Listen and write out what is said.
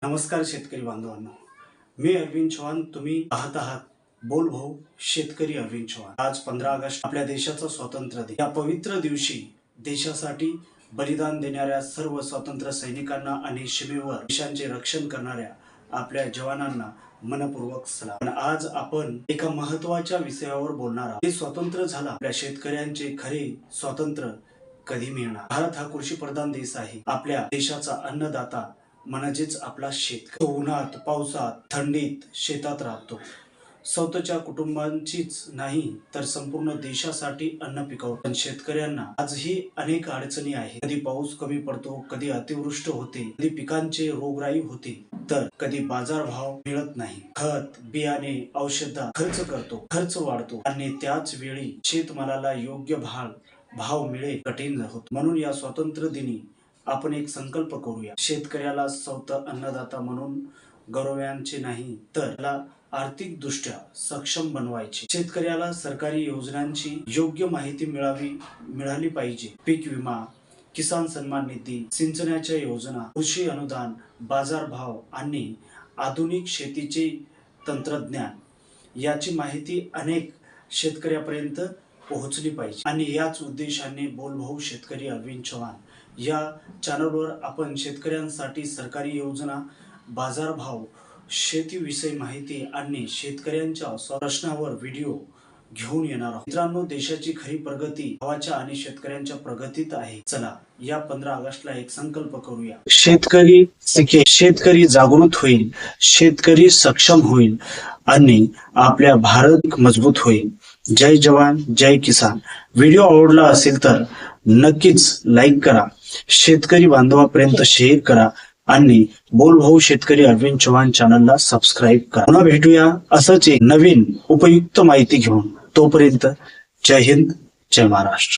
नमस्कार शेतकरी बांधवांनो, मी अरविंद चव्हाण. तुम्ही पाहत आहात बोल भाऊ शेतकरी अरविंद चव्हाण. आज 15 ऑगस्ट आपल्या देशाचा स्वातंत्र्य दिन. या पवित्र दिवशी देशासाठी बलिदान देणाऱ्या सर्व स्वातंत्र्य सैनिकांना आणि सीमेवर देशाचे रक्षण करणाऱ्या आपल्या जवानांना मनपूर्वक सलाम. आज आपण एका महत्त्वाच्या विषयावर बोलणार आहोत. हे स्वातंत्र्य झाला, आपल्या शेतकऱ्यांचे खरे स्वातंत्र्य कधी मिळणार. भारत हा कृषी प्रधान देश आहे. आपल्या देशाचा अन्नदाता म्हणजेच आपला शेतकरी. तो उन्हात पावसात थंडीत शेतात राहतो. स्वतःच्या कुटुंबांचीच नाही तर संपूर्ण देशासाठी अन्न पिकवतो. पण शेतकऱ्यांना आजही अनेक अडचणी आहेत. कधी पाऊस कमी पडतो, कधी अतिवृष्टी होते, कधी पिकांचे रोगराई होते, तर कधी बाजारभाव मिळत नाही. खत बियाणे औषधा खर्च करतो, खर्च वाढतो आणि त्याच वेळी शेतमालाला योग्य भाव मिळेल कठीण होतो. म्हणून या स्वातंत्र्य दिनी आपण एक संकल्प करूया. शेतकऱ्याला स्वतः अन्नदाता म्हणून गौरवांचे नाही तर त्याला आर्थिक दृष्ट्या सक्षम बनवायचे. शेतकऱ्याला सरकारी योजनांची योग्य माहिती मिळाली पाहिजे. पीक विमा, किसान सन्मान निधी, सिंचनाच्या योजना, कृषी अनुदान, बाजारभाव आणि आधुनिक शेतीचे तंत्रज्ञान याची माहिती अनेक शेतकऱ्यापर्यंत पोहोचली पाहिजे. आणि याच उद्देशाने बोलभाऊ शेतकरी अरविंद चव्हाण या चॅनलवर आपण शेतकऱ्यांसाठी सरकारी योजना, बाजारभाव, शेतीविषयी माहिती आणि शेतकऱ्यांच्या प्रश्नावर व्हिडिओ घेऊन येणार आहोत. मित्रांनो, देशाची खरी प्रगती गावाच्या आणि शेतकऱ्यांच्या प्रगतीत आहे. चला या 15 ऑगस्टला एक संकल्प करूया. शेतकरी शिकेल, शेतकरी जागृत होईल, शेतकरी सक्षम होईल आणि आपल्या भारत मजबूत होईल. जय जवान जय किसान. व्हिडिओ आवडला असेल तर नक्कीच लाईक करा, शेतकरी बांधवापर्यंत शेअर करा आणि बोलभाऊ शेतकरी अरविंद चव्हाण चॅनलला सबस्क्राईब करा. पुन्हा भेटूया असंच एक नवीन उपयुक्त माहिती घेऊन. तोपर्यंत जय हिंद जय महाराष्ट्र.